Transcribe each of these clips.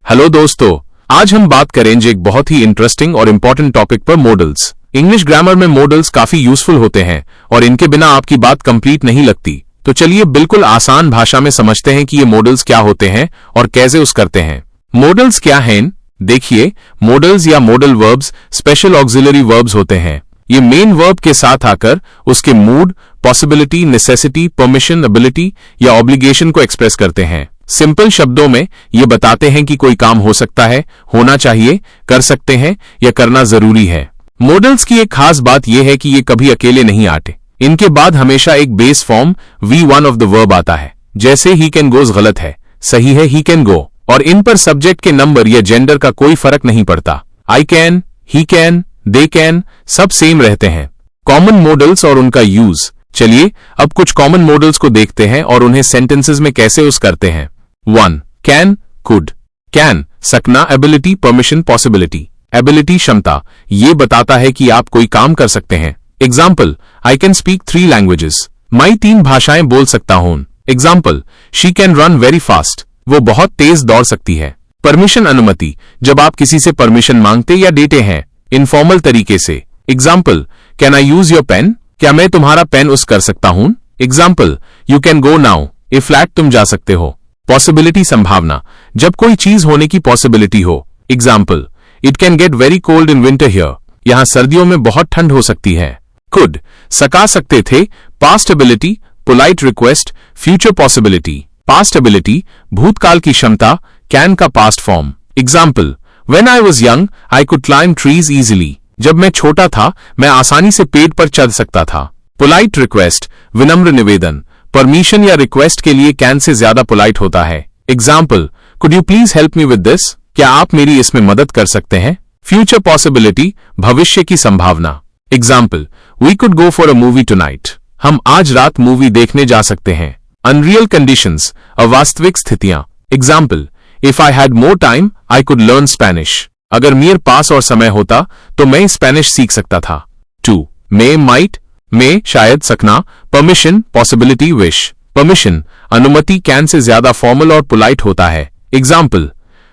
Hello दोस्तों, आज हम बात करेंगे एक बहुत ही इंटरेस्टिंग और इम्पोर्टेंट टॉपिक पर मॉडल्स। इंग्लिश ग्रामर में मॉडल्स काफी यूजफुल होते हैं और इनके बिना आपकी बात कंप्लीट नहीं लगती। तो चलिए बिल्कुल आसान भाषा में समझते हैं कि ये मॉडल्स क्या होते हैं और कैसे उस करते हैं। मॉडल्स क्या हैं? देखिए, मॉडल्स या modal verbs special auxiliary verbs होते हैं। ये मेन वर्ब के साथ आकर उसके mood, possibility, necessity, permission, ability या ऑब्लिगेशन को एक्सप्रेस करते हैं। सिंपल शब्दों में ये बताते हैं कि कोई काम हो सकता है, होना चाहिए, कर सकते हैं या करना जरूरी है। मॉडल्स की एक खास बात यह है कि ये कभी अकेले नहीं आते। इनके बाद हमेशा एक base form V1 of the verb आता है। जैसे ही कैन गोज गलत है, सही है ही कैन गो। और इन पर सब्जेक्ट के नंबर या जेंडर का कोई फर्क नहीं पड़ता। I can, he can, they can सब सेम रहते हैं। कॉमन मॉडल्स और उनका यूज। चलिए अब कुछ कॉमन मॉडल्स को देखते हैं और उन्हें सेंटेंसेस में कैसे यूज करते हैं। 1. Can, could. कैन सकना, एबिलिटी, परमिशन, पॉसिबिलिटी। एबिलिटी क्षमता, ये बताता है कि आप कोई काम कर सकते हैं। Example, I can speak 3 languages. मैं 3 भाषाएं बोल सकता हूं। Example, she can run very fast. वो बहुत तेज दौड़ सकती है। परमिशन अनुमति, जब आप किसी से परमिशन मांगते या देते हैं इनफॉर्मल तरीके से। Example, can I use your pen. क्या मैं तुम्हारा पेन यूज कर सकता हूं। Example, you can go now. ए फ्लैट, तुम जा सकते हो। पॉसिबिलिटी संभावना, जब कोई चीज होने की पॉसिबिलिटी हो। Example, it can get very cold in winter here. यहां सर्दियों में बहुत ठंड हो सकती है। कुड सका सकते थे, past ability, polite request, future possibility. Past ability भूतकाल की क्षमता, कैन का past form. Example, when I was young I could climb trees easily. जब मैं छोटा था मैं आसानी से पेड़ पर चढ़ सकता था। पोलाइट रिक्वेस्ट विनम्र निवेदन। परमिशन या रिक्वेस्ट के लिए कैन से ज्यादा पोलाइट होता है। Example, could you please help me with this. क्या आप मेरी इसमें मदद कर सकते हैं। फ्यूचर पॉसिबिलिटी भविष्य की संभावना। Example, we could go for a movie tonight. हम आज रात मूवी देखने जा सकते हैं। अनरियल कंडीशंस अवास्तविक स्थितियां। Example, if I had more time I could learn Spanish. अगर मेरे पास और समय होता तो मैं स्पेनिश सीख सकता था। 2. मे, माइट। में शायद, सकना। Permission, possibility, wish. परमिशन अनुमति कैन से ज्यादा फॉर्मल और पोलाइट होता है। एग्जाम्पल,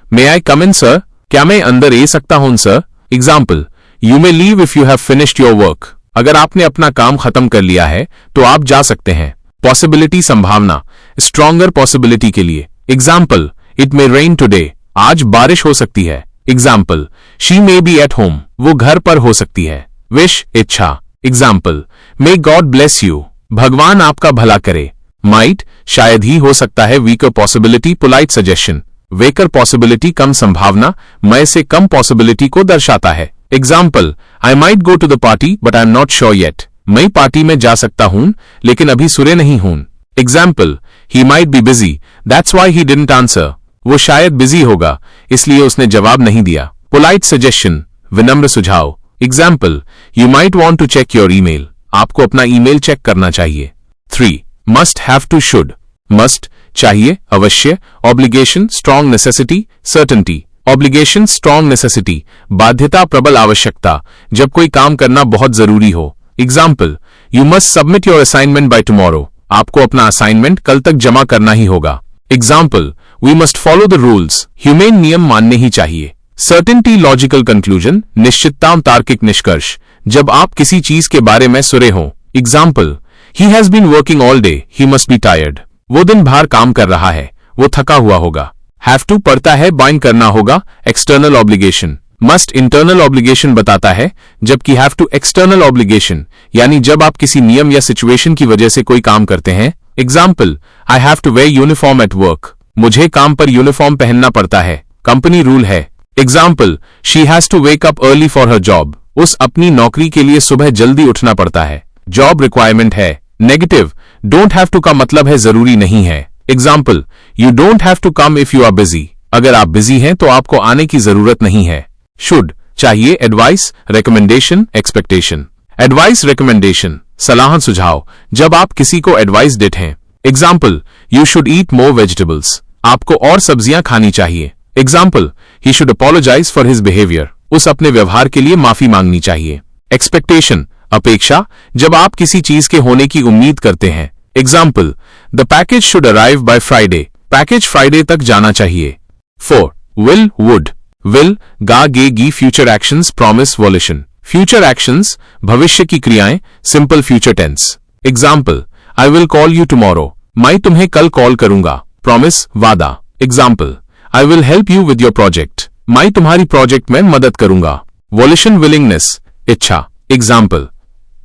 मे आई कम इन सर। क्या मैं अंदर आ सकता हूं sir. Example, you may leave if you have finished your work. अगर आपने अपना काम खत्म कर लिया है तो आप जा सकते हैं। पॉसिबिलिटी संभावना, स्ट्रॉन्गर पॉसिबिलिटी के लिए। Example, it may rain today. आज बारिश हो सकती है। Example, she may be at home. वो घर पर हो सकती है। विश इच्छा। Example, may God bless you. भगवान आपका भला करे। माइट शायद ही हो सकता है। Weaker possibility, polite suggestion. Weaker possibility कम संभावना, मैं से कम पॉसिबिलिटी को दर्शाता है। Example, I might go to the party but I am not sure yet. मैं पार्टी में जा सकता हूं लेकिन अभी सुरे नहीं हूं। Example, he might be busy that's why he didn't answer. वो शायद बिजी होगा इसलिए उसने जवाब नहीं दिया। पोलाइट सजेशन विनम्र सुझाव। Example, you might want to check your email. आपको अपना ईमेल चेक करना चाहिए। 3. Must, have to, should. Must चाहिए, अवश्य। Obligation strong necessity, certainty. Obligation strong necessity बाध्यता, प्रबल आवश्यकता, जब कोई काम करना बहुत जरूरी हो। Example, you must submit your assignment by tomorrow. आपको अपना असाइनमेंट कल तक जमा करना ही होगा। Example, we must follow the rules. ह्यूमेन नियम मानने ही चाहिए। सर्टेनिटी लॉजिकल कंक्लूजन निश्चितता, तार्किक निष्कर्ष, जब आप किसी चीज के बारे में सुरे हों। Example, he has been working all day, he must be tired. वो दिन भर काम कर रहा है, वो थका हुआ होगा। हैव टू पड़ता है, बाइंड करना होगा। External obligation. Must internal obligation बताता है, जबकि हैव टू एक्सटर्नल ऑब्लिगेशन यानी जब आप किसी नियम या सिचुएशन की वजह से कोई काम करते हैं। Example, I have to wear uniform at work. मुझे काम पर यूनिफॉर्म पहनना पड़ता है, कंपनी रूल है। Example, she has to wake up early for her job. उस अपनी नौकरी के लिए सुबह जल्दी उठना पड़ता है। जॉब रिक्वायरमेंट है। नेगेटिव डोंट हैव टू का मतलब है जरूरी नहीं है। Example, you don't have to come if you are busy. अगर आप बिजी हैं तो आपको आने की जरूरत नहीं है। शुड चाहिए, advice, recommendation, expectation. Advice recommendation सलाह सुझाव, जब आप किसी को एडवाइस देते हैं। Example, you should eat more vegetables. आपको और सब्जियां खानी चाहिए। Example, he should apologise for his behaviour. उस अपने व्यवहार के लिए माफी मांगनी चाहिए। एक्सपेक्टेशन अपेक्षा, जब आप किसी चीज के होने की उम्मीद करते हैं। Example, the package should arrive by Friday. Package Friday तक जाना चाहिए। 4. will, would. will, गा, गे, गी, future actions, promise, volition. Future actions, भविष्य की क्रियाएं, simple future tense. Example, I will call you tomorrow. मैं तुम्हें कल कॉल करूंगा. Promise, वादा. Example, I will help you with your project. मैं तुम्हारी प्रोजेक्ट में मदद करूंगा. Volition, willingness, इच्छा. Example,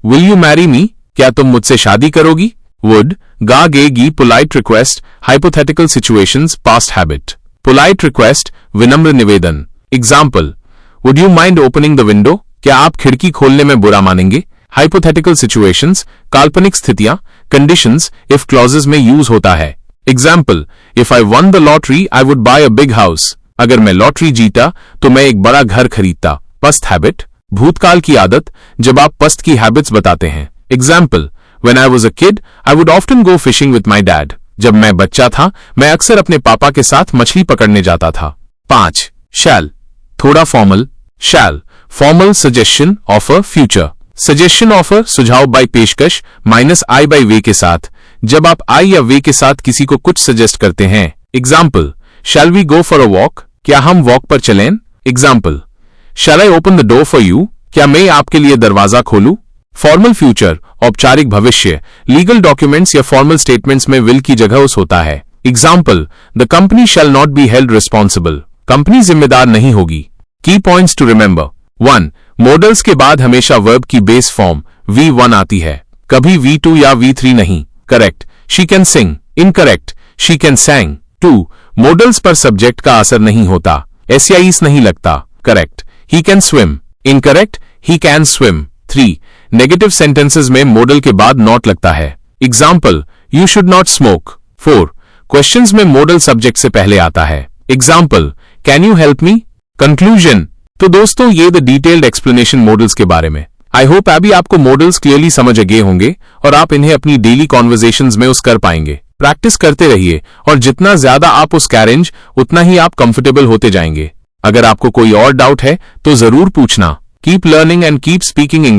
will you marry me? क्या तुम मुझसे शादी करोगी? Would, गा, गे, गी, polite request, hypothetical situations, past habit. Polite request, विनम्र निवेदन. Example, would you mind opening the window? क्या आप खिड़की खोलने में बुरा मानेंगे? Hypothetical situations, काल्पनिक स्थितियां, conditions, if clauses में यूज होता है. Example, if I won the lottery, I would buy a big house. अगर मैं लॉटरी जीता तो मैं एक बड़ा घर खरीदता. Past habit, भूतकाल की आदत, जब आप पस्ट की हैबिट्स बताते हैं. Example, when I was a kid, I would often go fishing with my dad. जब मैं बच्चा था मैं अक्सर अपने पापा के साथ मछली पकड़ने जाता था. 5. shall, थोड़ा formal. shall, formal suggestion, offer, future. suggestion, offer, सुझाव by पेशकश, माइनस I by वे के साथ. जब आप I या वे के साथ किसी को कुछ सजेस्ट करते हैं. Example, shall we go for a walk? क्या हम वॉक पर चलें? Example, shall I open the door for you? क्या मैं आपके लिए दरवाजा खोलूं? फॉर्मल फ्यूचर, औपचारिक भविष्य, लीगल डॉक्यूमेंट्स या फॉर्मल स्टेटमेंट्स में विल की जगह उस होता है. Example, the company shall not be held responsible. Company जिम्मेदार नहीं होगी. की पॉइंट्स टू रिमेंबर. 1. मॉडल्स के बाद हमेशा वर्ब की बेस फॉर्म V1 आती है, कभी V2 या V3 नहीं. Correct, she can sing. Incorrect, she can सैंग. 2. Models पर सब्जेक्ट का असर नहीं होता, SIS नहीं लगता. Correct, he can swim. Incorrect, he can swim. 3. Negative sentences में मॉडल के बाद नॉट लगता है. Example, you should not smoke. 4. Questions में मॉडल सब्जेक्ट से पहले आता है. Example, can you help me? Conclusion. तो दोस्तों ये द डिटेल्ड एक्सप्लेनेशन मॉडल्स के बारे में. आई होप अभी आपको मॉडल्स क्लियरली समझ गए होंगे और आप इन्हें अपनी डेली कॉन्वर्सेशंस में यूज कर पाएंगे. प्रैक्टिस करते रहिए और जितना ज्यादा आप उस करेंगे उतना ही आप कंफर्टेबल होते जाएंगे. अगर आपको कोई और डाउट है तो जरूर पूछना. Keep learning and keep speaking English.